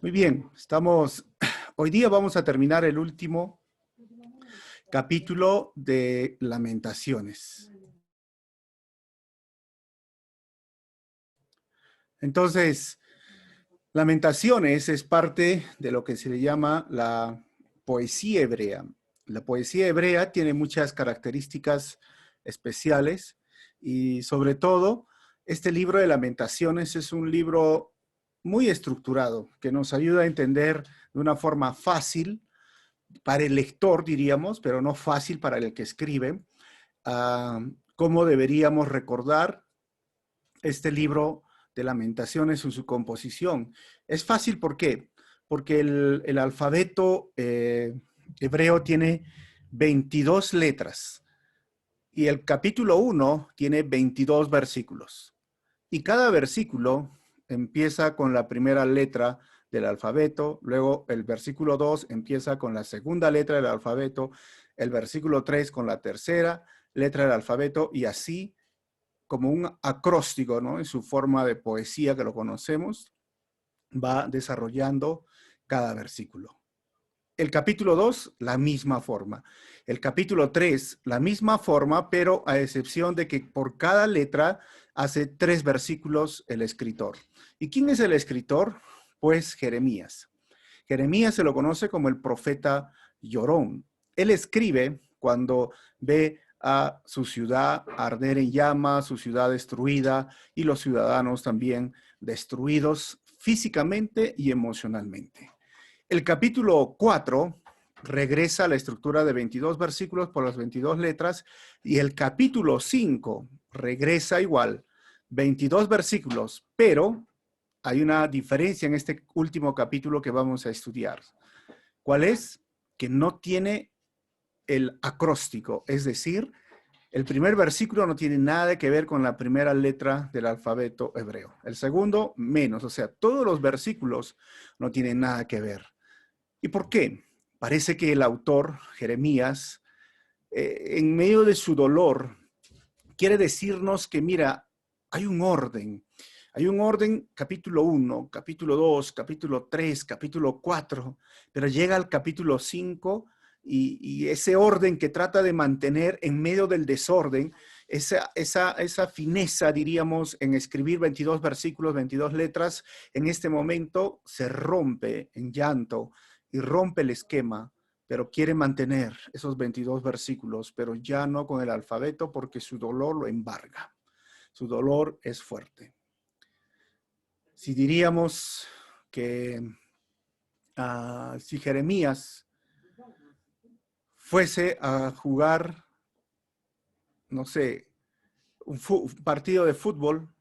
Muy bien, hoy día vamos a terminar el último capítulo de Lamentaciones. Entonces, Lamentaciones es parte de lo que se le llama la poesía hebrea. La poesía hebrea tiene muchas características especiales y sobre todo, este libro de Lamentaciones es un libro muy estructurado que nos ayuda a entender de una forma fácil para el lector, diríamos, pero no fácil para el que escribe, cómo deberíamos recordar este libro de Lamentaciones en su composición. Es fácil, ¿por qué? Porque el alfabeto hebreo tiene 22 letras y el capítulo 1 tiene 22 versículos. Y cada versículo empieza con la primera letra del alfabeto, luego el versículo 2 empieza con la segunda letra del alfabeto, el versículo 3 con la tercera letra del alfabeto y así como un acróstico, ¿no? En su forma de poesía que lo conocemos, va desarrollando cada versículo. El capítulo 2, la misma forma. El capítulo 3, la misma forma, pero a excepción de que por cada letra hace 3 versículos el escritor. ¿Y quién es el escritor? Pues Jeremías. Jeremías se lo conoce como el profeta llorón. Él escribe cuando ve a su ciudad arder en llamas, su ciudad destruida y los ciudadanos también destruidos físicamente y emocionalmente. El capítulo 4 regresa a la estructura de 22 versículos por las 22 letras y el capítulo 5 regresa igual, 22 versículos, pero hay una diferencia en este último capítulo que vamos a estudiar. ¿Cuál es? Que no tiene el acróstico, es decir, el primer versículo no tiene nada que ver con la primera letra del alfabeto hebreo. El segundo, menos, o sea, todos los versículos no tienen nada que ver. ¿Y por qué? Parece que el autor, Jeremías, en medio de su dolor, quiere decirnos que, mira, hay un orden. Hay un orden, capítulo 1, capítulo 2, capítulo 3, capítulo 4, pero llega al capítulo 5 y ese orden que trata de mantener en medio del desorden, esa fineza, diríamos, en escribir 22 versículos, 22 letras, en este momento se rompe en llanto y rompe el esquema, pero quiere mantener esos 22 versículos, pero ya no con el alfabeto porque su dolor lo embarga. Su dolor es fuerte. Si diríamos que si Jeremías fuese a jugar, no sé, un partido de fútbol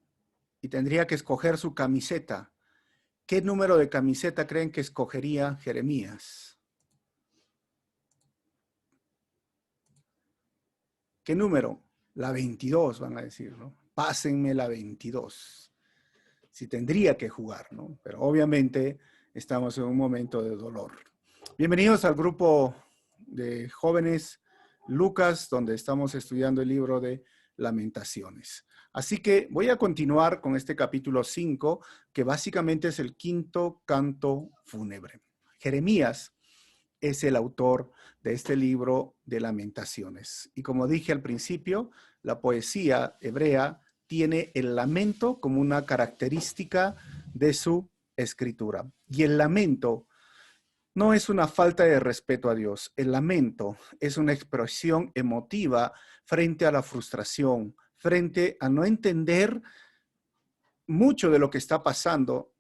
y tendría que escoger su camiseta, ¿qué número de camiseta creen que escogería Jeremías? ¿Qué número? La 22, van a decir, ¿no? Pásenme la 22. Si tendría que jugar, ¿no? Pero obviamente estamos en un momento de dolor. Bienvenidos al grupo de jóvenes Lucas, donde estamos estudiando el libro de Lamentaciones. Así que voy a continuar con este capítulo 5, que básicamente es el quinto canto fúnebre. Jeremías es el autor de este libro de Lamentaciones. Y como dije al principio, la poesía hebrea tiene el lamento como una característica de su escritura. Y el lamento no es una falta de respeto a Dios. El lamento es una expresión emotiva frente a la frustración, frente a no entender mucho de lo que está pasando,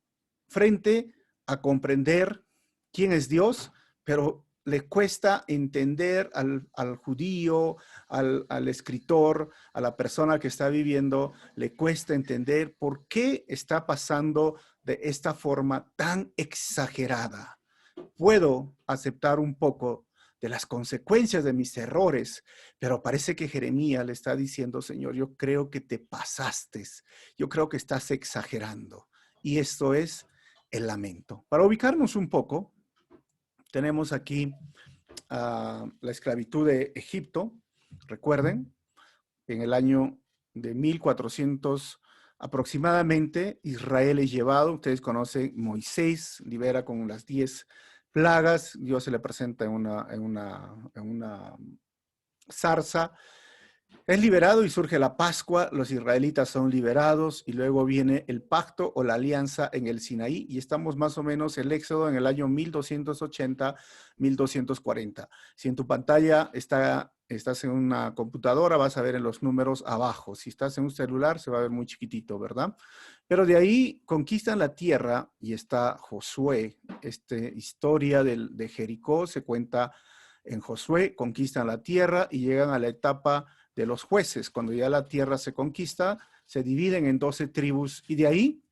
frente a comprender quién es Dios, pero le cuesta entender al judío, al escritor, a la persona que está viviendo, le cuesta entender por qué está pasando de esta forma tan exagerada. Puedo aceptar un poco de las consecuencias de mis errores, pero parece que Jeremías le está diciendo, Señor, yo creo que te pasaste, yo creo que estás exagerando. Y esto es el lamento. Para ubicarnos un poco, tenemos aquí la esclavitud de Egipto. Recuerden, en el año de Aproximadamente Israel es llevado, ustedes conocen, Moisés libera con las 10 plagas, Dios se le presenta en una zarza, es liberado y surge la Pascua, los israelitas son liberados y luego viene el pacto o la alianza en el Sinaí y estamos más o menos el Éxodo en el año 1280, 1240. Si en tu pantalla estás en una computadora, vas a ver en los números abajo. Si estás en un celular, se va a ver muy chiquitito, ¿verdad? Pero de ahí conquistan la tierra y está Josué. Esta historia de Jericó se cuenta en Josué, conquistan la tierra y llegan a la etapa de los jueces. Cuando ya la tierra se conquista, se dividen en 12 tribus y de ahí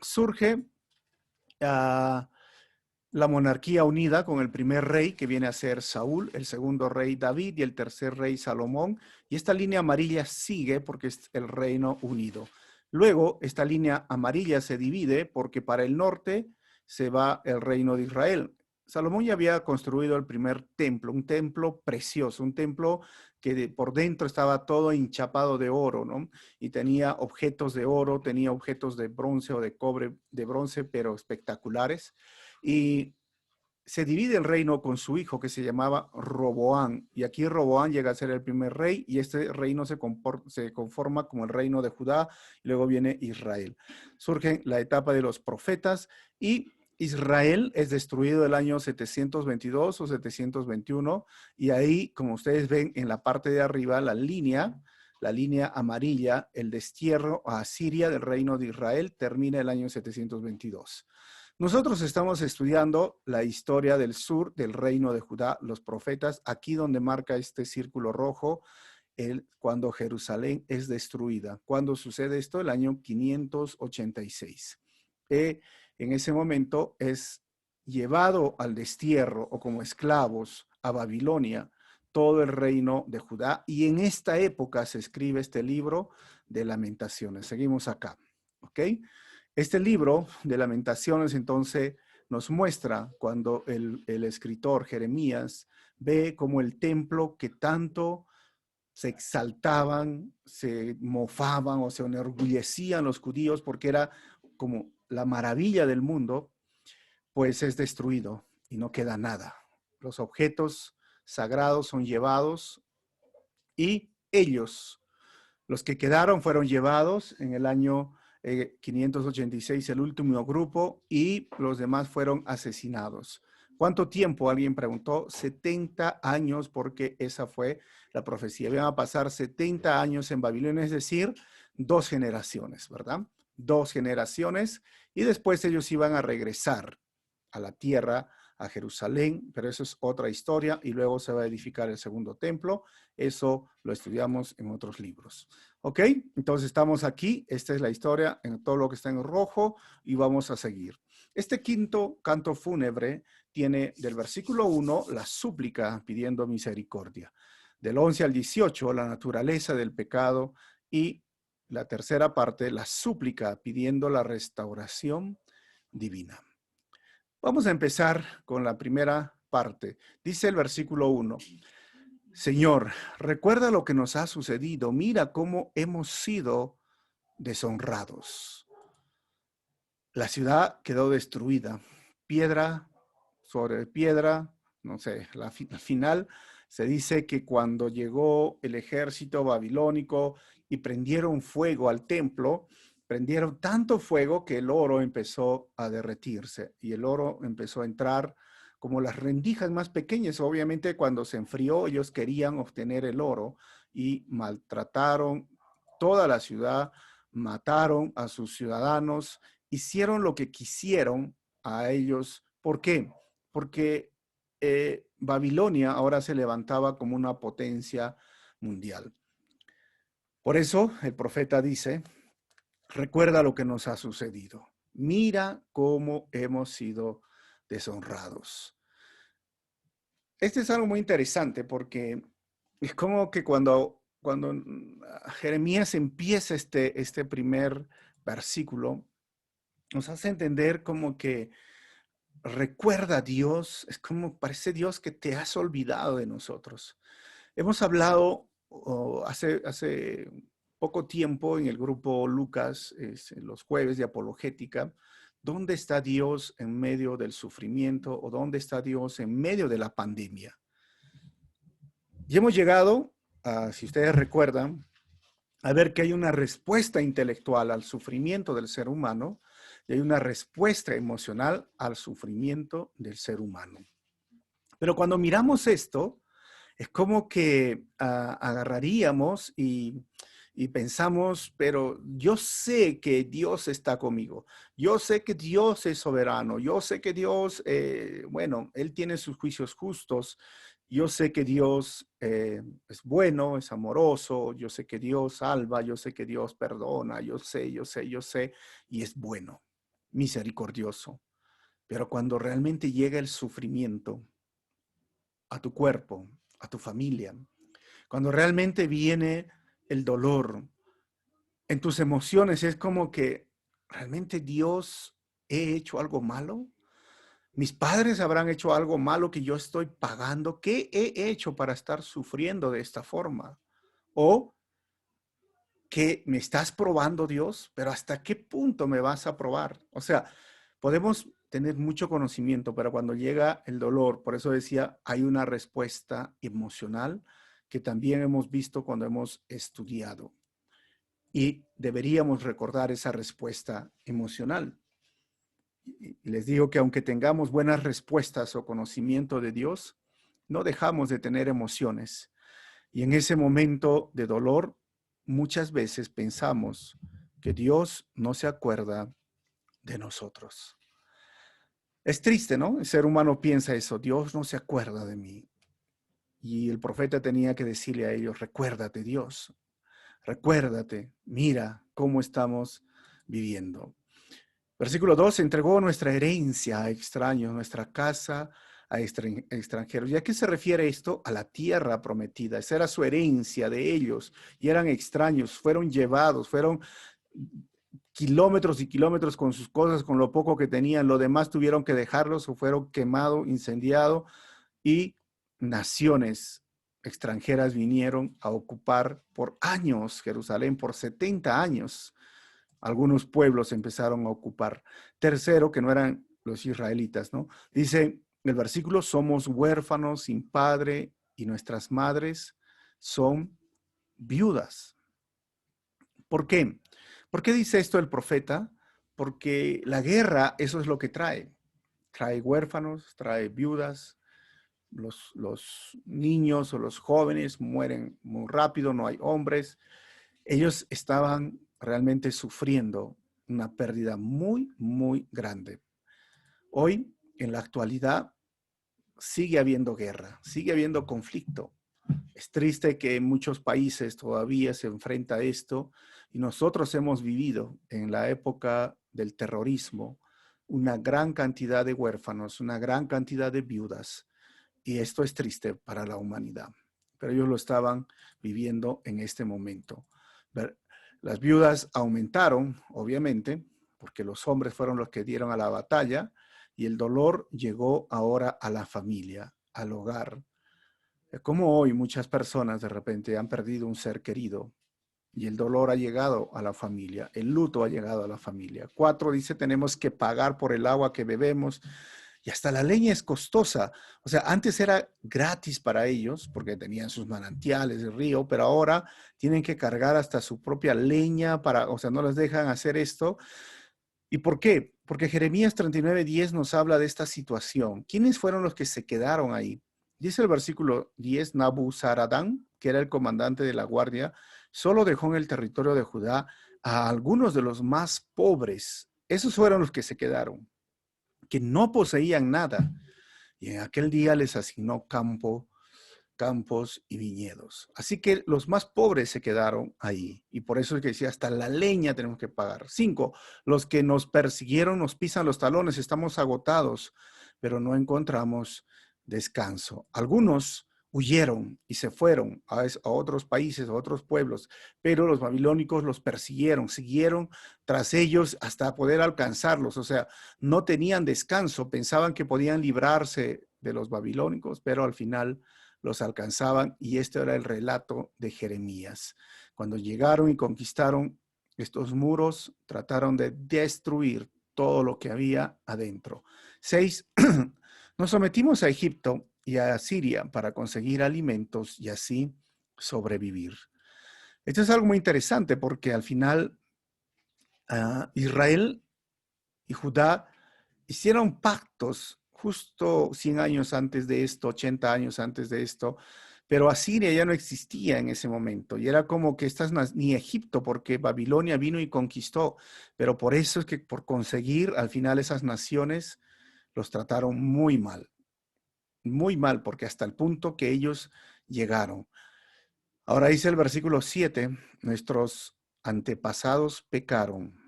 surge la monarquía unida con el primer rey que viene a ser Saúl, el segundo rey David y el tercer rey Salomón. Y esta línea amarilla sigue porque es el reino unido. Luego, esta línea amarilla se divide porque para el norte se va el reino de Israel. Salomón ya había construido el primer templo, un templo precioso, un templo que por dentro estaba todo hinchapado de oro, ¿no? Y tenía objetos de oro, tenía objetos de bronce o de cobre, de bronce, pero espectaculares. Y se divide el reino con su hijo que se llamaba Roboán. Y aquí Roboán llega a ser el primer rey y este reino se conforma como el reino de Judá. Y luego viene Israel. Surge la etapa de los profetas y Israel es destruido el año 722 o 721 y ahí, como ustedes ven en la parte de arriba, la línea amarilla, el destierro a Asiria del reino de Israel termina el año 722. Nosotros estamos estudiando la historia del sur del reino de Judá, los profetas, aquí donde marca este círculo rojo, cuando Jerusalén es destruida. ¿Cuándo sucede esto? El año 586. En ese momento es llevado al destierro o como esclavos a Babilonia todo el reino de Judá y en esta época se escribe este libro de Lamentaciones. Seguimos acá, ¿ok? Este libro de Lamentaciones entonces nos muestra cuando el escritor Jeremías ve como el templo que tanto se exaltaban, se mofaban o se enorgullecían los judíos porque era como la maravilla del mundo, pues es destruido y no queda nada. Los objetos sagrados son llevados y ellos, los que quedaron, fueron llevados en el año 586, el último grupo, y los demás fueron asesinados. ¿Cuánto tiempo? Alguien preguntó. 70 años, porque esa fue la profecía. Iban a pasar 70 años en Babilonia, es decir, 2 generaciones, ¿verdad? 2 generaciones, y después ellos iban a regresar a la tierra, a Jerusalén, pero eso es otra historia, y luego se va a edificar el segundo templo. Eso lo estudiamos en otros libros. ¿Ok? Entonces estamos aquí, esta es la historia en todo lo que está en rojo y vamos a seguir. Este quinto canto fúnebre tiene del versículo 1 la súplica pidiendo misericordia. Del 11 al 18 la naturaleza del pecado y la tercera parte la súplica pidiendo la restauración divina. Vamos a empezar con la primera parte. Dice el versículo 1. Señor, recuerda lo que nos ha sucedido. Mira cómo hemos sido deshonrados. La ciudad quedó destruida. Piedra sobre piedra. No sé, al final se dice que cuando llegó el ejército babilónico y prendieron fuego al templo, prendieron tanto fuego que el oro empezó a derretirse y el oro empezó a entrar como las rendijas más pequeñas. Obviamente cuando se enfrió ellos querían obtener el oro y maltrataron toda la ciudad, mataron a sus ciudadanos, hicieron lo que quisieron a ellos. ¿Por qué? Porque Babilonia ahora se levantaba como una potencia mundial. Por eso el profeta dice, recuerda lo que nos ha sucedido. Mira cómo hemos sido deshonrados. Este es algo muy interesante porque es como que cuando Jeremías empieza este primer versículo, nos hace entender como que recuerda a Dios, es como parece Dios que te has olvidado de nosotros. Hemos hablado hace poco tiempo en el grupo Lucas, en los jueves de apologética, ¿dónde está Dios en medio del sufrimiento o dónde está Dios en medio de la pandemia? Y hemos llegado, si ustedes recuerdan, a ver que hay una respuesta intelectual al sufrimiento del ser humano y hay una respuesta emocional al sufrimiento del ser humano. Pero cuando miramos esto, es como que agarraríamos y pensamos, pero yo sé que Dios está conmigo. Yo sé que Dios es soberano. Yo sé que Dios, bueno, Él tiene sus juicios justos. Yo sé que Dios es bueno, es amoroso. Yo sé que Dios salva. Yo sé que Dios perdona. Yo sé, y es bueno, misericordioso. Pero cuando realmente llega el sufrimiento a tu cuerpo, a tu familia, cuando realmente viene el dolor en tus emociones, es como que realmente Dios, ¿he hecho algo malo? ¿Mis padres habrán hecho algo malo que yo estoy pagando? ¿Qué he hecho para estar sufriendo de esta forma? O que me estás probando, Dios, pero ¿hasta qué punto me vas a probar? O sea, podemos tener mucho conocimiento, pero cuando llega el dolor, por eso decía, hay una respuesta emocional que también hemos visto cuando hemos estudiado. Y deberíamos recordar esa respuesta emocional. Y les digo que aunque tengamos buenas respuestas o conocimiento de Dios, no dejamos de tener emociones. Y en ese momento de dolor, muchas veces pensamos que Dios no se acuerda de nosotros. Es triste, ¿no? El ser humano piensa eso, Dios no se acuerda de mí. Y el profeta tenía que decirle a ellos, recuérdate Dios, recuérdate, mira cómo estamos viviendo. Versículo 2, entregó nuestra herencia a extraños, nuestra casa a extranjeros. ¿Y a qué se refiere esto? A la tierra prometida. Esa era su herencia de ellos y eran extraños, fueron llevados, fueron kilómetros y kilómetros con sus cosas, con lo poco que tenían. Lo demás tuvieron que dejarlos o fueron quemados, incendiados y naciones extranjeras vinieron a ocupar por años Jerusalén, por 70 años. Algunos pueblos empezaron a ocupar. Tercero, que no eran los israelitas, ¿no? Dice el versículo, somos huérfanos sin padre y nuestras madres son viudas. ¿Por qué? ¿Por qué dice esto el profeta? Porque la guerra, eso es lo que trae. Trae huérfanos, trae viudas, los niños o los jóvenes mueren muy rápido, no hay hombres. Ellos estaban realmente sufriendo una pérdida muy, muy grande. Hoy, en la actualidad, sigue habiendo guerra, sigue habiendo conflicto. Es triste que en muchos países todavía se enfrenta a esto y nosotros hemos vivido en la época del terrorismo una gran cantidad de huérfanos, una gran cantidad de viudas y esto es triste para la humanidad, pero ellos lo estaban viviendo en este momento. Las viudas aumentaron, obviamente, porque los hombres fueron los que dieron a la batalla y el dolor llegó ahora a la familia, al hogar. Como hoy muchas personas de repente han perdido un ser querido y el dolor ha llegado a la familia, el luto ha llegado a la familia. 4 dice, tenemos que pagar por el agua que bebemos y hasta la leña es costosa. O sea, antes era gratis para ellos porque tenían sus manantiales, el río, pero ahora tienen que cargar hasta su propia leña para, o sea, no les dejan hacer esto. ¿Y por qué? Porque Jeremías 39:10 nos habla de esta situación. ¿Quiénes fueron los que se quedaron ahí? Dice el versículo 10, Nabuzaradán, que era el comandante de la guardia, solo dejó en el territorio de Judá a algunos de los más pobres. Esos fueron los que se quedaron, que no poseían nada. Y en aquel día les asignó campos y viñedos. Así que los más pobres se quedaron ahí. Y por eso es que decía, hasta la leña tenemos que pagar. 5, los que nos persiguieron nos pisan los talones, estamos agotados, pero no encontramos descanso. Algunos huyeron y se fueron a otros países, a otros pueblos, pero los babilónicos los persiguieron, siguieron tras ellos hasta poder alcanzarlos. O sea, no tenían descanso, pensaban que podían librarse de los babilónicos, pero al final los alcanzaban y este era el relato de Jeremías. Cuando llegaron y conquistaron estos muros, trataron de destruir todo lo que había adentro. 6. Nos sometimos a Egipto y a Siria para conseguir alimentos y así sobrevivir. Esto es algo muy interesante porque al final Israel y Judá hicieron pactos justo 100 años antes de esto, 80 años antes de esto, pero Asiria ya no existía en ese momento y era como que ni Egipto, porque Babilonia vino y conquistó, pero por eso es que por conseguir al final esas naciones los trataron muy mal, porque hasta el punto que ellos llegaron. Ahora dice el versículo 7, nuestros antepasados pecaron,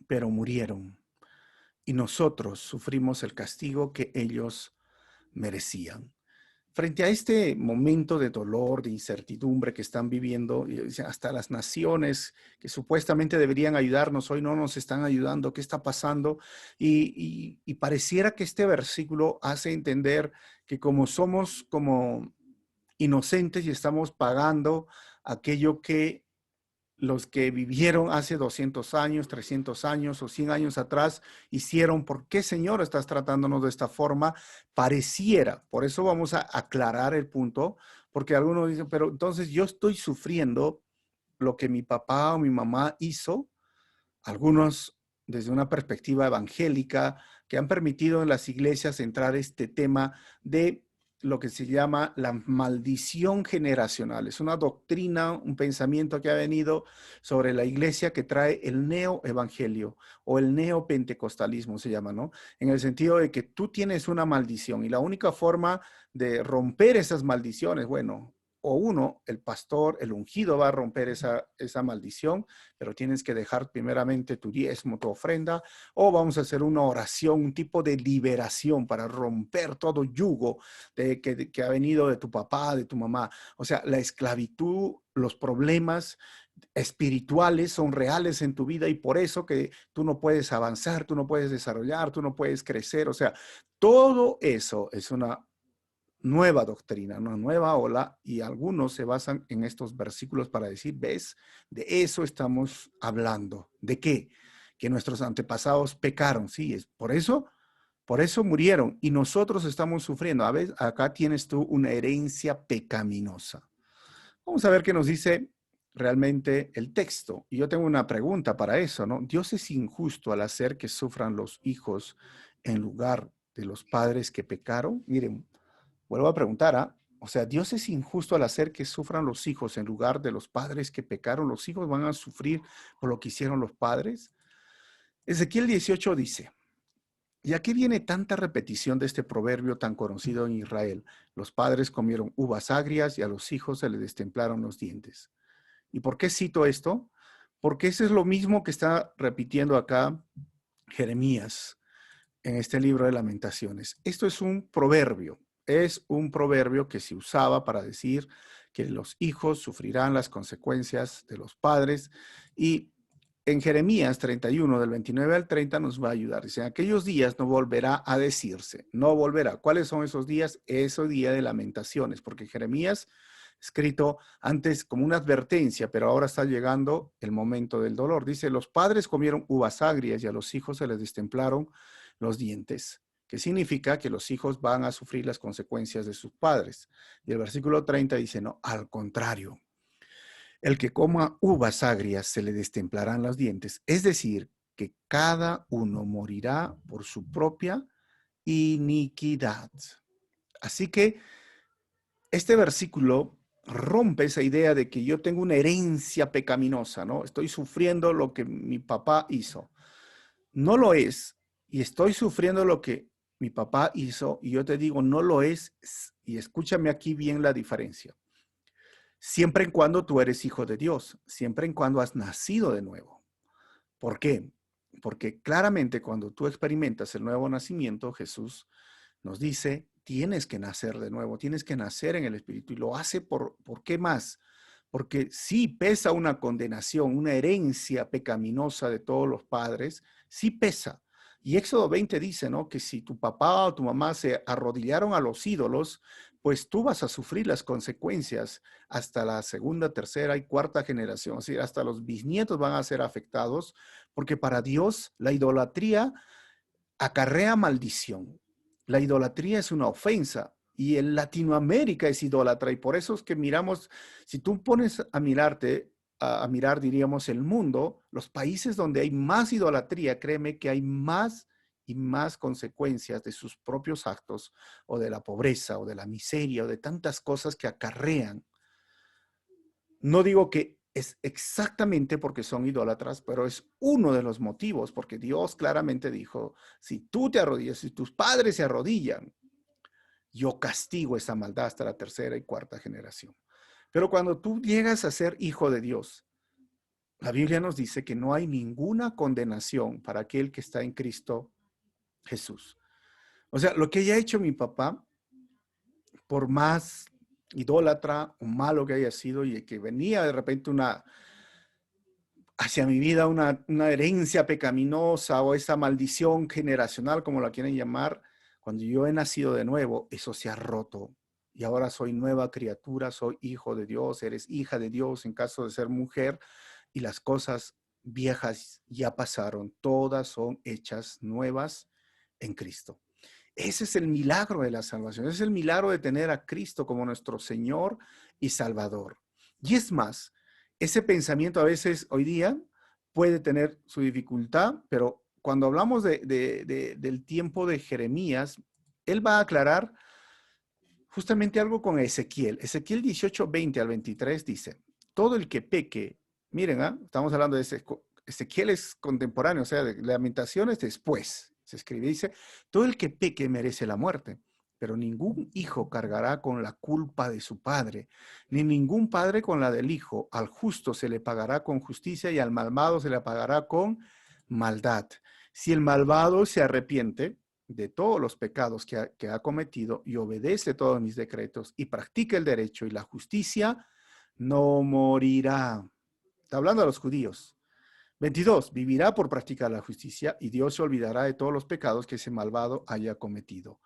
pero murieron, y nosotros sufrimos el castigo que ellos merecían. Frente a este momento de dolor, de incertidumbre que están viviendo, hasta las naciones que supuestamente deberían ayudarnos, hoy no nos están ayudando, ¿qué está pasando? Y pareciera que este versículo hace entender que como somos como inocentes y estamos pagando aquello que los que vivieron hace 200 años, 300 años o 100 años atrás hicieron. ¿Por qué, Señor, estás tratándonos de esta forma? Pareciera, por eso vamos a aclarar el punto, porque algunos dicen, pero entonces yo estoy sufriendo lo que mi papá o mi mamá hizo. Algunos desde una perspectiva evangélica que han permitido en las iglesias entrar este tema de lo que se llama la maldición generacional. Es una doctrina, un pensamiento que ha venido sobre la iglesia que trae el neoevangelio o el neopentecostalismo se llama, ¿no? En el sentido de que tú tienes una maldición y la única forma de romper esas maldiciones, bueno, o uno, el pastor, el ungido va a romper esa maldición, pero tienes que dejar primeramente tu diezmo, tu ofrenda, o vamos a hacer una oración, un tipo de liberación para romper todo yugo que ha venido de tu papá, de tu mamá. O sea, la esclavitud, los problemas espirituales son reales en tu vida y por eso que tú no puedes avanzar, tú no puedes desarrollar, tú no puedes crecer. O sea, todo eso es una nueva doctrina, una nueva ola, y algunos se basan en estos versículos para decir, ves, de eso estamos hablando. ¿De qué? Que nuestros antepasados pecaron, sí, es por eso murieron y nosotros estamos sufriendo. A ver, acá tienes tú una herencia pecaminosa. Vamos a ver qué nos dice realmente el texto. Y yo tengo una pregunta para eso, ¿no? ¿Dios es injusto al hacer que sufran los hijos en lugar de los padres que pecaron? Miren, vuelvo a preguntar, ¿ah? O sea, Dios es injusto al hacer que sufran los hijos en lugar de los padres que pecaron. ¿Los hijos van a sufrir por lo que hicieron los padres? Ezequiel 18 dice, ¿y a qué viene tanta repetición de este proverbio tan conocido en Israel? Los padres comieron uvas agrias y a los hijos se les destemplaron los dientes. ¿Y por qué cito esto? Porque eso es lo mismo que está repitiendo acá Jeremías en este libro de Lamentaciones. Esto es un proverbio que se usaba para decir que los hijos sufrirán las consecuencias de los padres, y en Jeremías 31, del 29 al 30 nos va a ayudar. Dice, aquellos días no volverá a decirse, no volverá. ¿Cuáles son esos días? Ese día de lamentaciones, porque Jeremías, escrito antes como una advertencia, pero ahora está llegando el momento del dolor. Dice, los padres comieron uvas agrias y a los hijos se les destemplaron los dientes, que significa que los hijos van a sufrir las consecuencias de sus padres. Y el versículo 30 dice, no, al contrario, el que coma uvas agrias se le destemplarán los dientes, es decir, que cada uno morirá por su propia iniquidad. Así que este versículo rompe esa idea de que yo tengo una herencia pecaminosa, ¿no? Estoy sufriendo lo que mi papá hizo. No lo es, y estoy sufriendo lo que mi papá hizo, y yo te digo, no lo es, y escúchame aquí bien la diferencia. Siempre en cuando tú eres hijo de Dios, siempre en cuando has nacido de nuevo. ¿Por qué? Porque claramente cuando tú experimentas el nuevo nacimiento, Jesús nos dice, tienes que nacer de nuevo, tienes que nacer en el Espíritu. Y lo hace ¿por qué más? Porque sí pesa una condenación, una herencia pecaminosa de todos los padres, sí pesa, Y Éxodo 20 dice, ¿no? Que si tu papá o tu mamá se arrodillaron a los ídolos, pues tú vas a sufrir las consecuencias hasta la segunda, tercera y cuarta generación. O sea, hasta los bisnietos van a ser afectados, porque para Dios la idolatría acarrea maldición. La idolatría es una ofensa. Y en Latinoamérica es idólatra, y por eso es que miramos, si tú pones a mirarte, a mirar, diríamos, el mundo, los países donde hay más idolatría, créeme que hay más y más consecuencias de sus propios actos, o de la pobreza, o de la miseria, o de tantas cosas que acarrean. No digo que es exactamente porque son idólatras, pero es uno de los motivos, porque Dios claramente dijo, si tú te arrodillas, si tus padres se arrodillan, yo castigo esa maldad hasta la tercera y cuarta generación. Pero cuando tú llegas a ser hijo de Dios, la Biblia nos dice que no hay ninguna condenación para aquel que está en Cristo Jesús. O sea, lo que haya hecho mi papá, por más idólatra o malo que haya sido, y que venía de repente hacia mi vida una herencia pecaminosa o esa maldición generacional, como la quieren llamar, cuando yo he nacido de nuevo, eso se ha roto. Y ahora soy nueva criatura, soy hijo de Dios, eres hija de Dios en caso de ser mujer, y las cosas viejas ya pasaron, todas son hechas nuevas en Cristo. Ese es el milagro de la salvación, ese es el milagro de tener a Cristo como nuestro Señor y Salvador. Y es más, ese pensamiento a veces hoy día puede tener su dificultad, pero cuando hablamos del tiempo de Jeremías, él va a aclarar justamente algo con Ezequiel. Ezequiel 18, 20 al 23 dice, todo el que peque, miren, estamos hablando de Ezequiel es contemporáneo, o sea, de Lamentaciones después se escribe, dice, todo el que peque merece la muerte, pero ningún hijo cargará con la culpa de su padre, ni ningún padre con la del hijo. Al justo se le pagará con justicia y al malvado se le pagará con maldad. Si el malvado se arrepiente de todos los pecados que ha cometido y obedece todos mis decretos y practica el derecho y la justicia, no morirá. Está hablando a los judíos. 22. Vivirá por practicar la justicia y Dios se olvidará de todos los pecados que ese malvado haya cometido.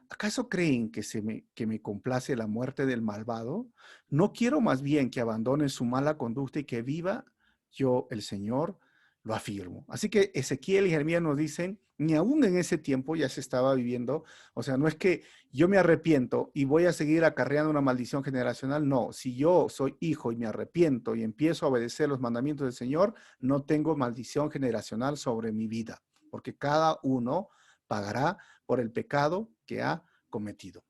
¿Acaso creen que me complace la muerte del malvado? No quiero más bien que abandone su mala conducta y que viva. Yo, el Señor, lo afirmo. Así que Ezequiel y Jeremías nos dicen, ni aún en ese tiempo ya se estaba viviendo. O sea, no es que yo me arrepiento y voy a seguir acarreando una maldición generacional. No, si yo soy hijo y me arrepiento y empiezo a obedecer los mandamientos del Señor, no tengo maldición generacional sobre mi vida, porque cada uno pagará por el pecado que ha cometido.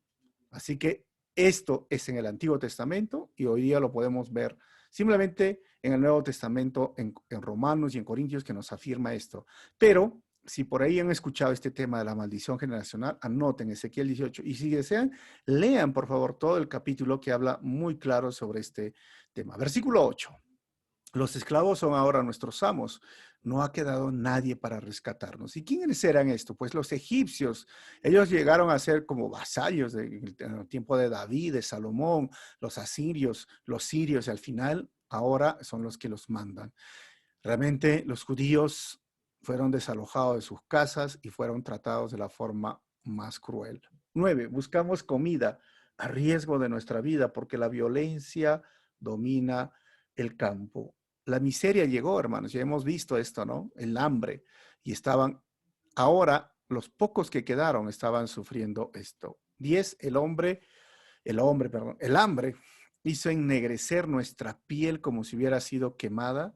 Así que esto es en el Antiguo Testamento y hoy día lo podemos ver simplemente en el Nuevo Testamento, en Romanos y en Corintios, que nos afirma esto. Pero si por ahí han escuchado este tema de la maldición generacional, anoten Ezequiel 18 y si desean, lean por favor todo el capítulo que habla muy claro sobre este tema. Versículo 8. Los esclavos son ahora nuestros amos. No ha quedado nadie para rescatarnos. ¿Y quiénes eran esto? Pues los egipcios. Ellos llegaron a ser como vasallos en el tiempo de David, de Salomón, los asirios, los sirios, y al final ahora son los que los mandan. Realmente los judíos fueron desalojados de sus casas y fueron tratados de la forma más cruel. 9. Buscamos comida a riesgo de nuestra vida porque la violencia domina el campo. La miseria llegó, hermanos, ya hemos visto esto, ¿no? El hambre. Y ahora los pocos que quedaron estaban sufriendo esto. 10. El hambre hizo ennegrecer nuestra piel como si hubiera sido quemada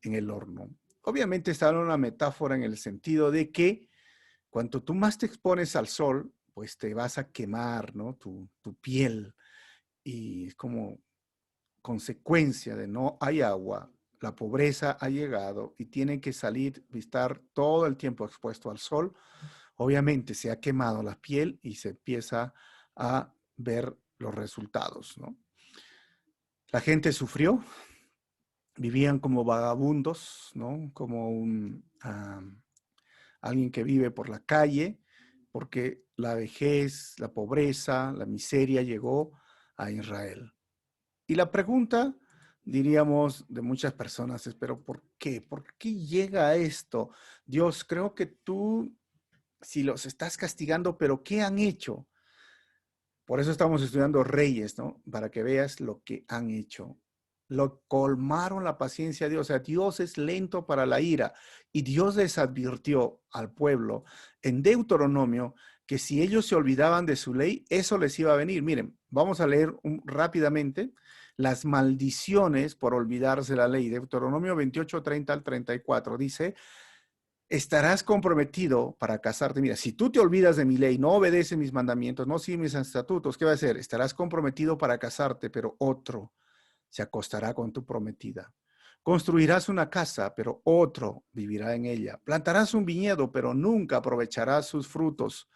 en el horno. Obviamente está en una metáfora en el sentido de que cuanto tú más te expones al sol, pues te vas a quemar, ¿no? Tu piel. Y es como consecuencia de no hay agua, la pobreza ha llegado y tienen que salir y estar todo el tiempo expuesto al sol. Obviamente se ha quemado la piel y se empieza a ver los resultados, ¿no? La gente sufrió, vivían como vagabundos, ¿no? Como alguien que vive por la calle, porque la vejez, la pobreza, la miseria llegó a Israel. Y la pregunta, diríamos, de muchas personas es, pero ¿por qué? ¿Por qué llega a esto? Dios, creo que tú si los estás castigando, pero ¿qué han hecho? Por eso estamos estudiando Reyes, ¿no? Para que veas lo que han hecho. Lo colmaron la paciencia de Dios. O sea, Dios es lento para la ira. Y Dios les advirtió al pueblo en Deuteronomio que si ellos se olvidaban de su ley, eso les iba a venir. Miren, vamos a leer rápidamente las maldiciones por olvidarse la ley. Deuteronomio 28, 30 al 34 dice: estarás comprometido para casarte. Mira, si tú te olvidas de mi ley, no obedeces mis mandamientos, no sigues mis estatutos, ¿qué va a hacer? Estarás comprometido para casarte, pero otro se acostará con tu prometida. Construirás una casa, pero otro vivirá en ella. Plantarás un viñedo, pero nunca aprovecharás sus frutos.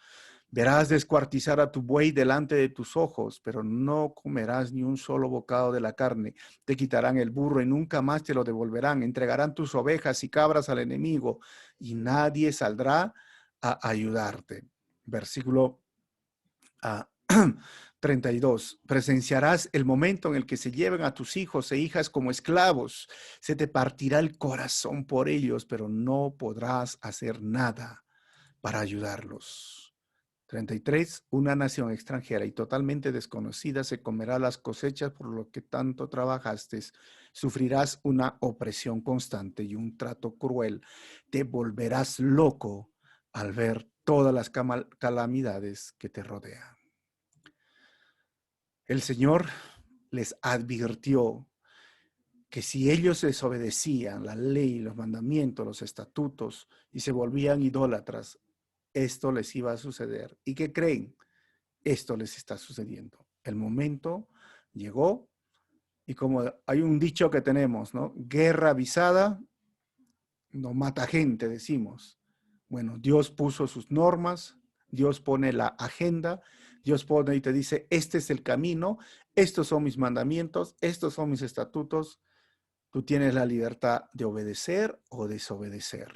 Verás descuartizar a tu buey delante de tus ojos, pero no comerás ni un solo bocado de la carne. Te quitarán el burro y nunca más te lo devolverán. Entregarán tus ovejas y cabras al enemigo y nadie saldrá a ayudarte. Versículo 32. Presenciarás el momento en el que se lleven a tus hijos e hijas como esclavos. Se te partirá el corazón por ellos, pero no podrás hacer nada para ayudarlos. 33. Una nación extranjera y totalmente desconocida se comerá las cosechas por lo que tanto trabajaste. Sufrirás una opresión constante y un trato cruel. Te volverás loco al ver todas las calamidades que te rodean. El Señor les advirtió que si ellos desobedecían la ley, los mandamientos, los estatutos y se volvían idólatras, esto les iba a suceder. ¿Y qué creen? Esto les está sucediendo. El momento llegó y como hay un dicho que tenemos, ¿no? Guerra avisada no mata gente, decimos. Bueno, Dios puso sus normas, Dios pone la agenda, Dios pone y te dice, este es el camino, estos son mis mandamientos, estos son mis estatutos. Tú tienes la libertad de obedecer o desobedecer.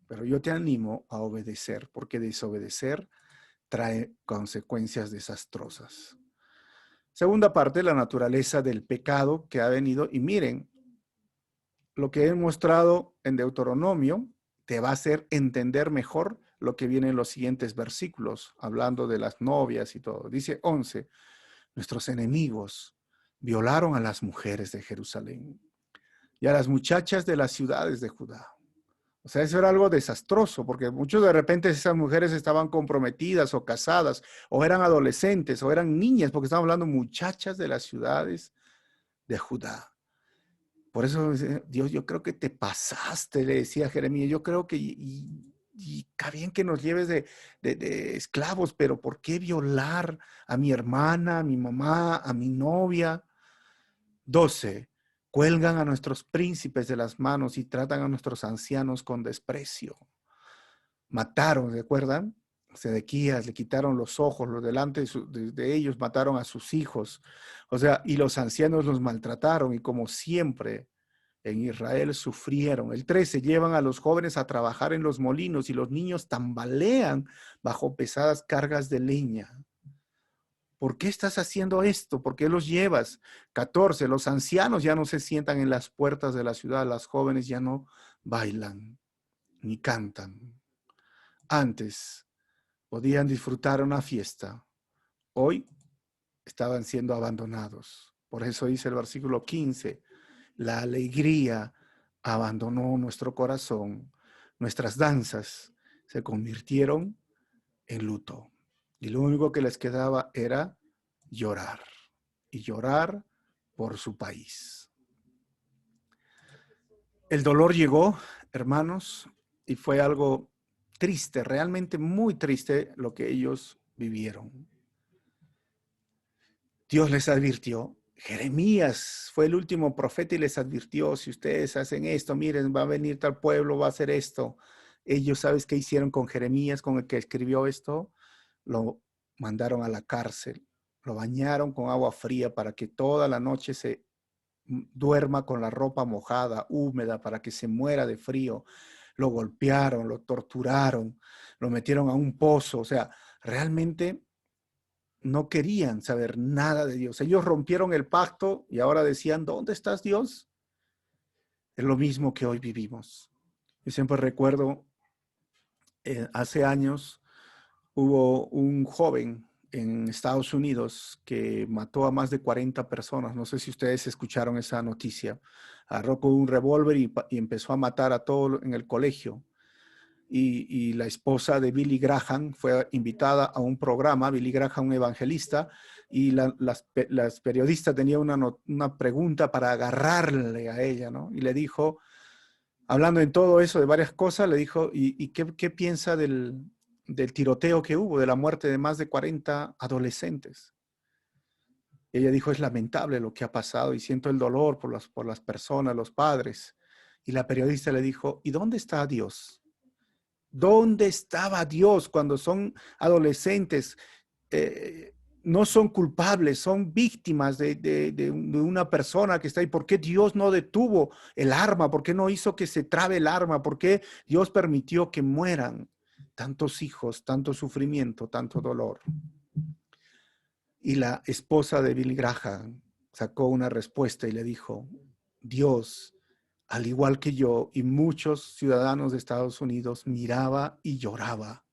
Pero yo te animo a obedecer, porque desobedecer trae consecuencias desastrosas. Segunda parte, la naturaleza del pecado que ha venido. Y miren, lo que he mostrado en Deuteronomio te va a hacer entender mejor lo que viene en los siguientes versículos, hablando de las novias y todo. Dice 11, nuestros enemigos violaron a las mujeres de Jerusalén y a las muchachas de las ciudades de Judá. O sea, eso era algo desastroso, porque muchos de repente esas mujeres estaban comprometidas o casadas, o eran adolescentes, o eran niñas, porque estamos hablando muchachas de las ciudades de Judá. Por eso, Dios, yo creo que te pasaste, le decía Jeremías, yo creo que, y está bien que nos lleves de esclavos, pero ¿por qué violar a mi hermana, a mi mamá, a mi novia? 12. Cuelgan a nuestros príncipes de las manos y tratan a nuestros ancianos con desprecio. Mataron, ¿recuerdan? Sedequías, le quitaron los ojos, los delante de ellos mataron a sus hijos. O sea, y los ancianos los maltrataron y como siempre en Israel sufrieron. El 13, llevan a los jóvenes a trabajar en los molinos y los niños tambalean bajo pesadas cargas de leña. ¿Por qué estás haciendo esto? ¿Por qué los llevas? 14, los ancianos ya no se sientan en las puertas de la ciudad, las jóvenes ya no bailan ni cantan. Antes podían disfrutar una fiesta, hoy estaban siendo abandonados. Por eso dice el versículo 15, la alegría abandonó nuestro corazón, nuestras danzas se convirtieron en luto. Y lo único que les quedaba era llorar y llorar por su país. El dolor llegó, hermanos, y fue algo triste, realmente muy triste lo que ellos vivieron. Dios les advirtió. Jeremías fue el último profeta y les advirtió, si ustedes hacen esto, miren, va a venir tal pueblo, va a hacer esto. Ellos, ¿sabes qué hicieron con Jeremías, con el que escribió esto? Lo mandaron a la cárcel, lo bañaron con agua fría para que toda la noche se duerma con la ropa mojada, húmeda, para que se muera de frío. Lo golpearon, lo torturaron, lo metieron a un pozo. O sea, realmente no querían saber nada de Dios. Ellos rompieron el pacto y ahora decían, ¿dónde estás, Dios? Es lo mismo que hoy vivimos. Yo siempre recuerdo Hace años hubo un joven en Estados Unidos que mató a más de 40 personas. No sé si ustedes escucharon esa noticia. Agarró con un revólver y empezó a matar a todos en el colegio. Y la esposa de Billy Graham fue invitada a un programa, Billy Graham, un evangelista, y las periodistas tenían una pregunta para agarrarle a ella, ¿no? Y le dijo, hablando en todo eso de varias cosas, le dijo, ¿y qué piensa del tiroteo que hubo, de la muerte de más de 40 adolescentes? Ella dijo, es lamentable lo que ha pasado y siento el dolor por las personas, los padres. Y la periodista le dijo, ¿y dónde está Dios? ¿Dónde estaba Dios cuando son adolescentes? Eh, no son culpables, son víctimas de una persona que está ahí. ¿Por qué Dios no detuvo el arma? ¿Por qué no hizo que se trabe el arma? ¿Por qué Dios permitió que mueran tantos hijos, tanto sufrimiento, tanto dolor? Y la esposa de Billy Graham sacó una respuesta y le dijo, Dios, al igual que yo y muchos ciudadanos de Estados Unidos, miraba y lloraba.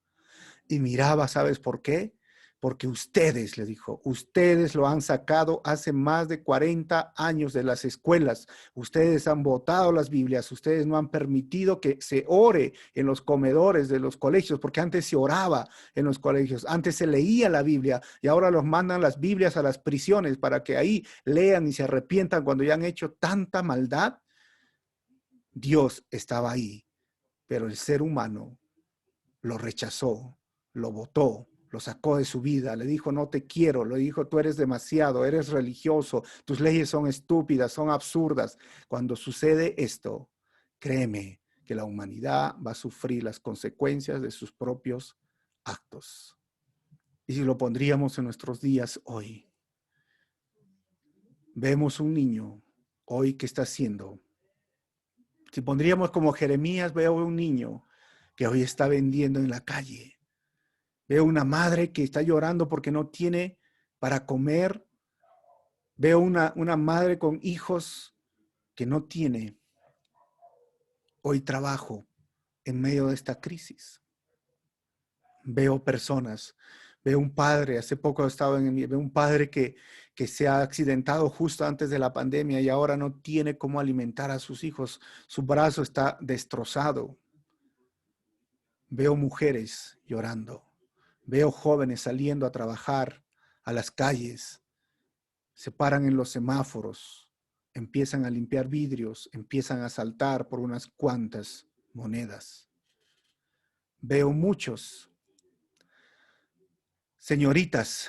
Y miraba, ¿sabes por qué? Porque ustedes, le dijo, ustedes lo han sacado hace más de 40 años de las escuelas. Ustedes han botado las Biblias, ustedes no han permitido que se ore en los comedores de los colegios, porque antes se oraba en los colegios, antes se leía la Biblia y ahora los mandan las Biblias a las prisiones para que ahí lean y se arrepientan cuando ya han hecho tanta maldad. Dios estaba ahí, pero el ser humano lo rechazó, lo botó, lo sacó de su vida, le dijo, no te quiero, le dijo, tú eres demasiado, eres religioso, tus leyes son estúpidas, son absurdas. Cuando sucede esto, créeme que la humanidad va a sufrir las consecuencias de sus propios actos. Y si lo pondríamos en nuestros días hoy, vemos un niño hoy que está haciendo. Si pondríamos como Jeremías, veo un niño que hoy está vendiendo en la calle. Veo una madre que está llorando porque no tiene para comer. Veo una madre con hijos que no tiene hoy trabajo en medio de esta crisis. Veo personas, veo un padre, hace poco he estado veo un padre que se ha accidentado justo antes de la pandemia y ahora no tiene cómo alimentar a sus hijos. Su brazo está destrozado. Veo mujeres llorando. Veo jóvenes saliendo a trabajar a las calles. Se paran en los semáforos, empiezan a limpiar vidrios, empiezan a saltar por unas cuantas monedas. Veo muchos señoritas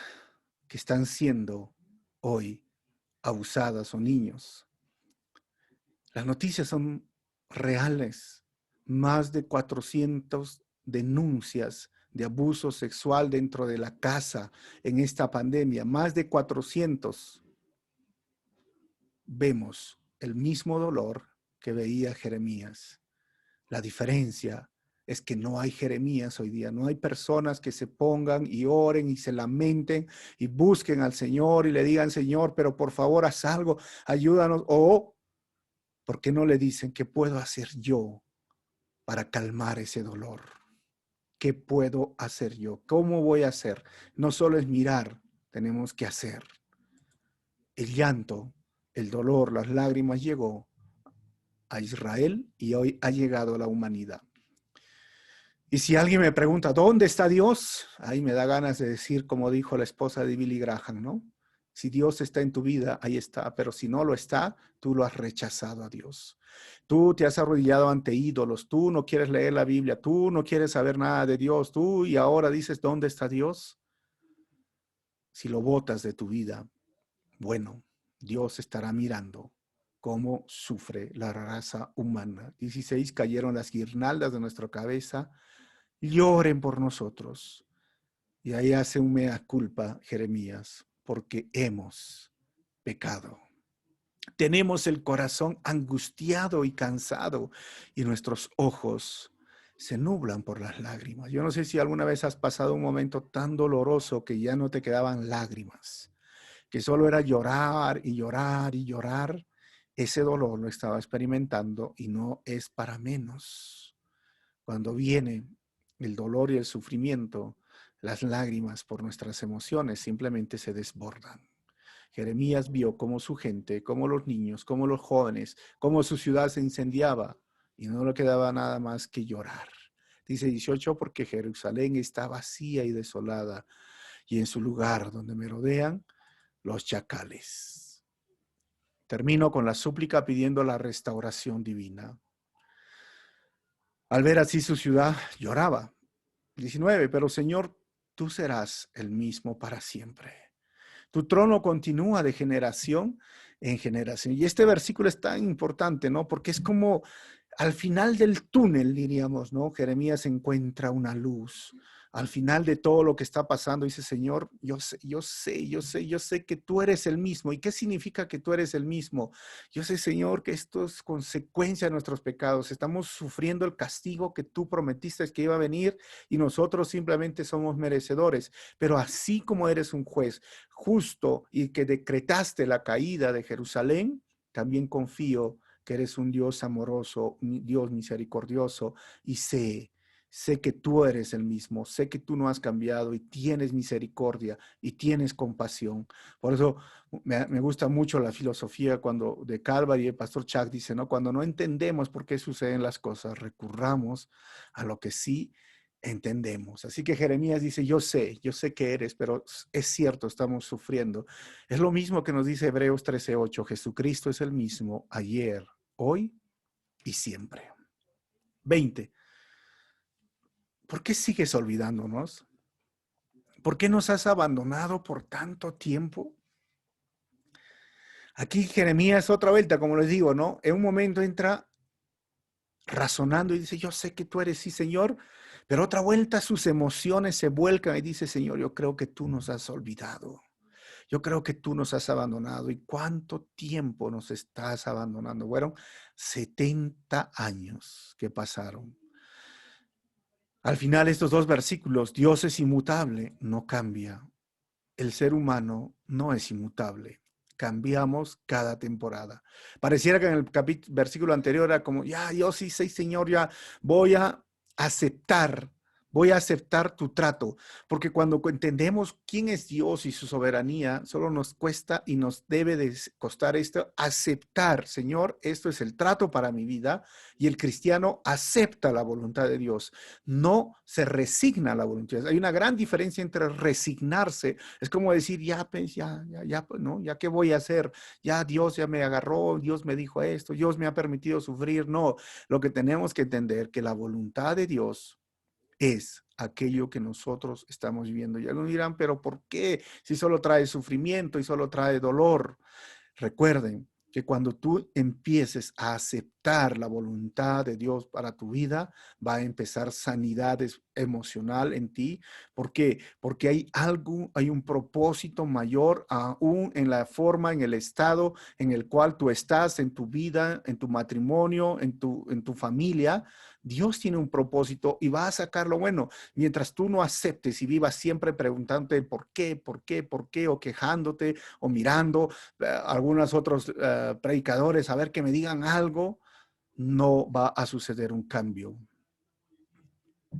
que están siendo hoy abusadas o niños. Las noticias son reales. Más de 400 denuncias de abuso sexual dentro de la casa en esta pandemia. Más de 400. Vemos el mismo dolor que veía Jeremías. La diferencia es que no hay Jeremías hoy día, no hay personas que se pongan y oren y se lamenten y busquen al Señor y le digan, Señor, pero por favor haz algo, ayúdanos. O, ¿por qué no le dicen qué puedo hacer yo para calmar ese dolor? ¿Qué puedo hacer yo? ¿Cómo voy a hacer? No solo es mirar, tenemos que hacer. El llanto, el dolor, las lágrimas llegó a Israel y hoy ha llegado a la humanidad. Y si alguien me pregunta, ¿dónde está Dios? Ahí me da ganas de decir, como dijo la esposa de Billy Graham, ¿no? Si Dios está en tu vida, ahí está, pero si no lo está, tú lo has rechazado a Dios. Tú te has arrodillado ante ídolos, tú no quieres leer la Biblia, tú no quieres saber nada de Dios, tú y ahora dices, ¿dónde está Dios? Si lo botas de tu vida, bueno, Dios estará mirando cómo sufre la raza humana. 16 cayeron las guirnaldas de nuestra cabeza. Lloren por nosotros. Y ahí hace un mea culpa Jeremías, porque hemos pecado. Tenemos el corazón angustiado y cansado y nuestros ojos se nublan por las lágrimas. Yo no sé si alguna vez has pasado un momento tan doloroso que ya no te quedaban lágrimas, que solo era llorar y llorar y llorar. Ese dolor lo estaba experimentando y no es para menos. Cuando viene el dolor y el sufrimiento, las lágrimas por nuestras emociones simplemente se desbordan. Jeremías vio cómo su gente, cómo los niños, cómo los jóvenes, cómo su ciudad se incendiaba y no le quedaba nada más que llorar. Dice 18, porque Jerusalén está vacía y desolada y en su lugar donde merodean los chacales. Termino con la súplica pidiendo la restauración divina. Al ver así su ciudad, lloraba. 19, pero Señor, tú serás el mismo para siempre. Tu trono continúa de generación en generación. Y este versículo es tan importante, ¿no? Porque es como al final del túnel, diríamos, ¿no? Jeremías encuentra una luz. Al final de todo lo que está pasando, dice, Señor, yo sé que tú eres el mismo. ¿Y qué significa que tú eres el mismo? Yo sé, Señor, que esto es consecuencia de nuestros pecados. Estamos sufriendo el castigo que tú prometiste que iba a venir y nosotros simplemente somos merecedores. Pero así como eres un juez justo y que decretaste la caída de Jerusalén, también confío que eres un Dios amoroso, un Dios misericordioso, y sé que tú eres el mismo, sé que tú no has cambiado y tienes misericordia y tienes compasión. Por eso me gusta mucho la filosofía cuando de Calvary y el pastor Chuck dice, ¿no? Cuando no entendemos por qué suceden las cosas, recurramos a lo que sí entendemos. Así que Jeremías dice, yo sé que eres, pero es cierto, estamos sufriendo. Es lo mismo que nos dice Hebreos 13:8, Jesucristo es el mismo ayer, hoy y siempre. 20. ¿Por qué sigues olvidándonos? ¿Por qué nos has abandonado por tanto tiempo? Aquí Jeremías otra vuelta, como les digo, ¿no? En un momento entra razonando y dice, yo sé que tú eres, sí, Señor, pero otra vuelta sus emociones se vuelcan y dice, Señor, yo creo que tú nos has olvidado. Yo creo que tú nos has abandonado. ¿Y cuánto tiempo nos estás abandonando? Fueron 70 años que pasaron. Al final, estos dos versículos, Dios es inmutable, no cambia. El ser humano no es inmutable. Cambiamos cada temporada. Pareciera que en el versículo anterior era como, ya, yo sí sé, Señor, ya voy a aceptar, voy a aceptar tu trato, porque cuando entendemos quién es Dios y su soberanía, solo nos cuesta y nos debe de costar esto, aceptar, Señor, esto es el trato para mi vida, y el cristiano acepta la voluntad de Dios, no se resigna a la voluntad. Hay una gran diferencia entre resignarse, es como decir, ya, pues, ¿no? Ya, ¿qué voy a hacer? Ya Dios ya me agarró, Dios me dijo esto, Dios me ha permitido sufrir. No, lo que tenemos que entender que la voluntad de Dios es aquello que nosotros estamos viviendo. Y algunos dirán, pero ¿por qué? Si solo trae sufrimiento y solo trae dolor. Recuerden que cuando tú empieces a aceptar la voluntad de Dios para tu vida, va a empezar sanidad emocional en ti. ¿Por qué? Porque hay un propósito mayor aún en la forma, en el estado en el cual tú estás, en tu vida, en tu matrimonio, en tu familia. Dios tiene un propósito y va a sacar lo bueno. Mientras tú no aceptes y vivas siempre preguntándote por qué, o quejándote, o mirando algunos otros predicadores a ver que me digan algo, no va a suceder un cambio.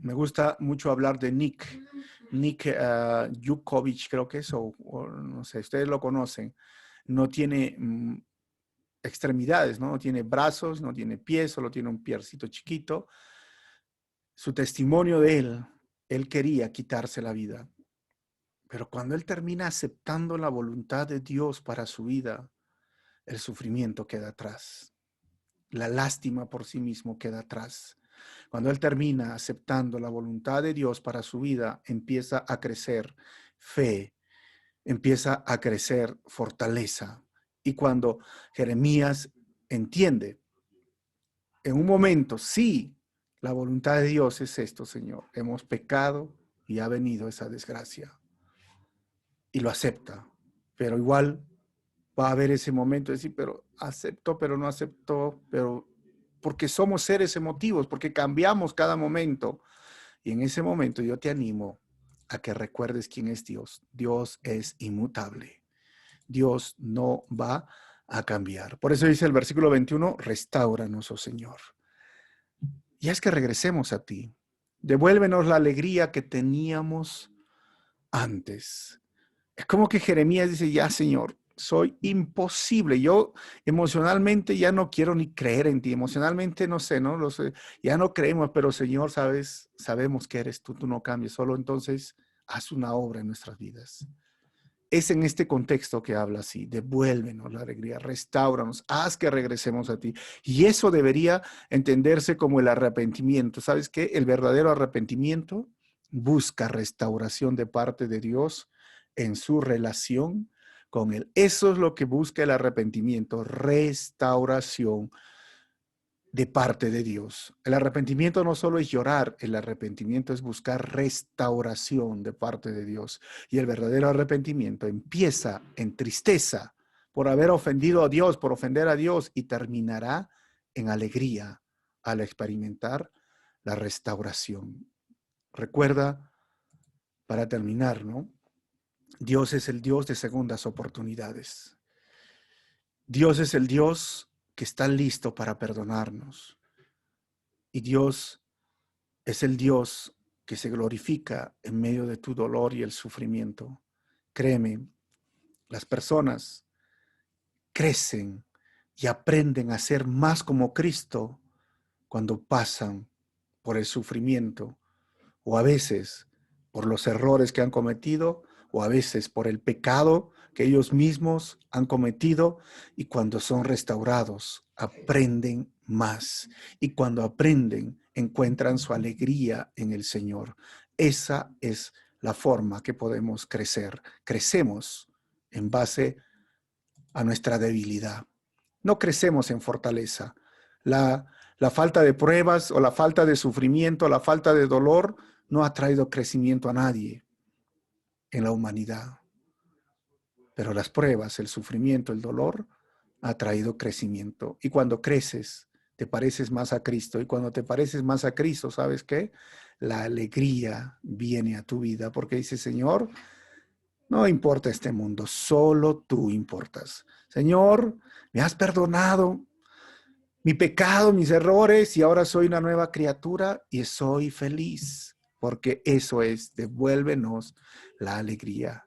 Me gusta mucho hablar de Nick Yukovic, creo que es, o no sé, ustedes lo conocen. No tiene extremidades, ¿no? No tiene brazos, no tiene pies, solo tiene un piercito chiquito. Su testimonio de él quería quitarse la vida. Pero cuando él termina aceptando la voluntad de Dios para su vida, el sufrimiento queda atrás. La lástima por sí mismo queda atrás. Cuando él termina aceptando la voluntad de Dios para su vida, empieza a crecer fe, empieza a crecer fortaleza. Y cuando Jeremías entiende, en un momento, sí, la voluntad de Dios es esto, Señor. Hemos pecado y ha venido esa desgracia. Y lo acepta. Pero igual va a haber ese momento de decir, pero acepto, pero no acepto, pero porque somos seres emotivos, porque cambiamos cada momento. Y en ese momento yo te animo a que recuerdes quién es Dios. Dios es inmutable. Dios no va a cambiar. Por eso dice el versículo 21, restáuranos, oh Señor. Y es que regresemos a ti. Devuélvenos la alegría que teníamos antes. Es como que Jeremías dice, ya Señor, soy imposible. Yo emocionalmente ya no quiero ni creer en ti. Emocionalmente no sé, ¿no? Lo sé, ya no creemos, pero Señor, sabes, sabemos que eres tú, tú no cambias. Solo entonces haz una obra en nuestras vidas. Es en este contexto que habla así, devuélvenos la alegría, restáuranos, haz que regresemos a ti. Y eso debería entenderse como el arrepentimiento. ¿Sabes qué? El verdadero arrepentimiento busca restauración de parte de Dios en su relación con Él. Eso es lo que busca el arrepentimiento, restauración de parte de Dios. El arrepentimiento no solo es llorar, el arrepentimiento es buscar restauración de parte de Dios. Y el verdadero arrepentimiento empieza en tristeza por haber ofendido a Dios, por ofender a Dios, y terminará en alegría al experimentar la restauración. Recuerda, para terminar, ¿no? Dios es el Dios de segundas oportunidades. Dios es el Dios que está listo para perdonarnos. Y Dios es el Dios que se glorifica en medio de tu dolor y el sufrimiento. Créeme, las personas crecen y aprenden a ser más como Cristo cuando pasan por el sufrimiento o a veces por los errores que han cometido o a veces por el pecado que ellos mismos han cometido, y cuando son restaurados aprenden más, y cuando aprenden encuentran su alegría en el Señor. Esa es la forma que podemos crecer. Crecemos en base a nuestra debilidad. No crecemos en fortaleza. La falta de pruebas o la falta de sufrimiento, la falta de dolor no ha traído crecimiento a nadie en la humanidad. Pero las pruebas, el sufrimiento, el dolor ha traído crecimiento. Y cuando creces, te pareces más a Cristo. Y cuando te pareces más a Cristo, ¿sabes qué? La alegría viene a tu vida porque dice, Señor, no importa este mundo, solo tú importas. Señor, me has perdonado mi pecado, mis errores, y ahora soy una nueva criatura y soy feliz, porque eso es, devuélvenos la alegría.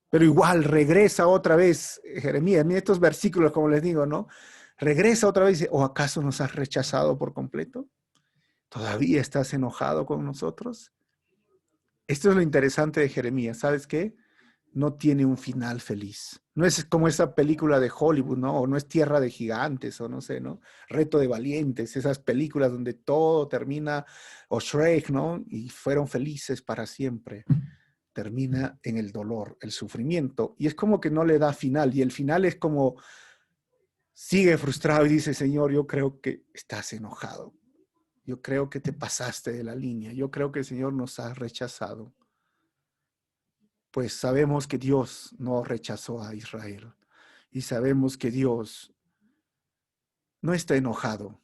Pero igual regresa otra vez, Jeremías, mira estos versículos, como les digo, ¿no? Regresa otra vez y dice, ¿o acaso nos has rechazado por completo? ¿Todavía estás enojado con nosotros? Esto es lo interesante de Jeremías, ¿sabes qué? No tiene un final feliz. No es como esa película de Hollywood, ¿no? O no es Tierra de Gigantes, o no sé, ¿no? Reto de Valientes, esas películas donde todo termina, o Shrek, ¿no? Y fueron felices para siempre. Termina en el dolor, el sufrimiento, y es como que no le da final, y el final es como sigue frustrado y dice, Señor, yo creo que estás enojado. Yo creo que te pasaste de la línea. Yo creo que el Señor nos ha rechazado. Pues sabemos que Dios no rechazó a Israel. Y sabemos que Dios no está enojado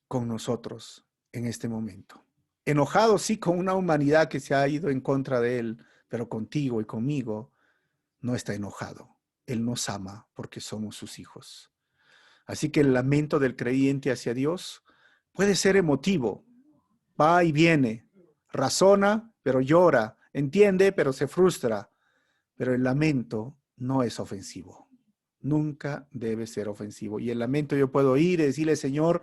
con nosotros en este momento. Enojado sí con una humanidad que se ha ido en contra de Él, pero contigo y conmigo no está enojado. Él nos ama porque somos sus hijos. Así que el lamento del creyente hacia Dios puede ser emotivo, va y viene, razona, pero llora, entiende, pero se frustra. Pero el lamento no es ofensivo. Nunca debe ser ofensivo. Y el lamento yo puedo ir y decirle, Señor,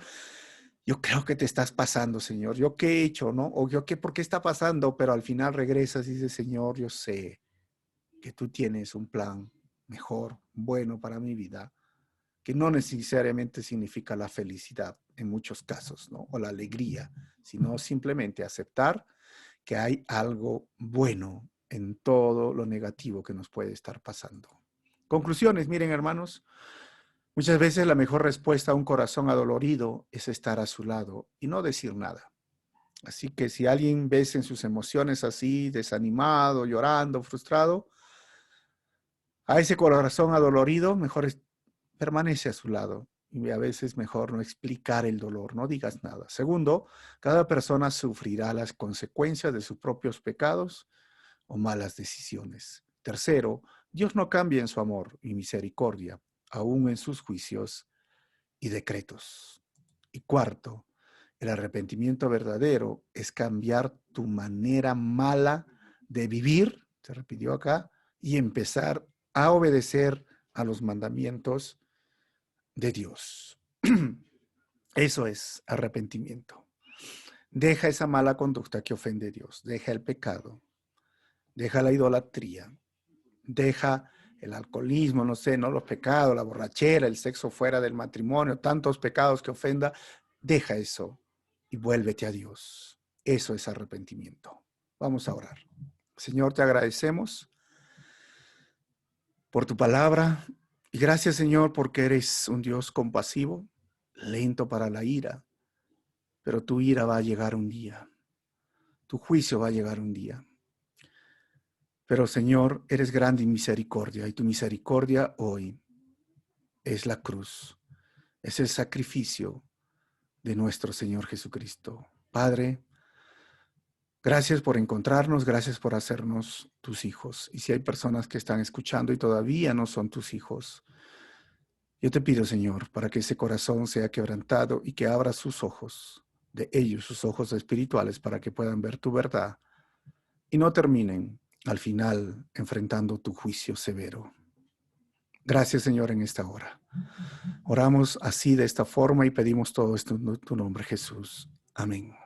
yo creo que te estás pasando, Señor. ¿Yo qué he hecho, no? O yo qué, ¿por qué está pasando? Pero al final regresas y dices, Señor, yo sé que tú tienes un plan mejor, bueno para mi vida, que no necesariamente significa la felicidad en muchos casos, ¿no? O la alegría, sino simplemente aceptar que hay algo bueno en todo lo negativo que nos puede estar pasando. Conclusiones, miren hermanos, muchas veces la mejor respuesta a un corazón adolorido es estar a su lado y no decir nada. Así que si alguien ves en sus emociones así, desanimado, llorando, frustrado, a ese corazón adolorido, mejor permanece a su lado. Y a veces mejor no explicar el dolor, no digas nada. Segundo, cada persona sufrirá las consecuencias de sus propios pecados o malas decisiones. Tercero, Dios no cambia en su amor y misericordia, aún en sus juicios y decretos. Y cuarto, El arrepentimiento verdadero es cambiar tu manera mala de vivir, se repitió acá, y empezar a obedecer a los mandamientos de Dios. Eso es arrepentimiento. Deja esa mala conducta que ofende a Dios, deja el pecado, deja la idolatría, deja el alcoholismo, no sé, no los pecados, la borrachera, el sexo fuera del matrimonio, tantos pecados que ofenda, deja eso y vuélvete a Dios. Eso es arrepentimiento. Vamos a orar. Señor, te agradecemos por tu palabra y gracias, Señor, porque eres un Dios compasivo, lento para la ira, pero tu ira va a llegar un día, tu juicio va a llegar un día. Pero, Señor, eres grande en misericordia y tu misericordia hoy es la cruz, es el sacrificio de nuestro Señor Jesucristo. Padre, gracias por encontrarnos, gracias por hacernos tus hijos. Y si hay personas que están escuchando y todavía no son tus hijos, yo te pido, Señor, para que ese corazón sea quebrantado y que abra sus ojos de ellos, sus ojos espirituales, para que puedan ver tu verdad y no terminen al final enfrentando tu juicio severo. Gracias, Señor, en esta hora. Oramos así de esta forma y pedimos todo esto en tu nombre, Jesús. Amén.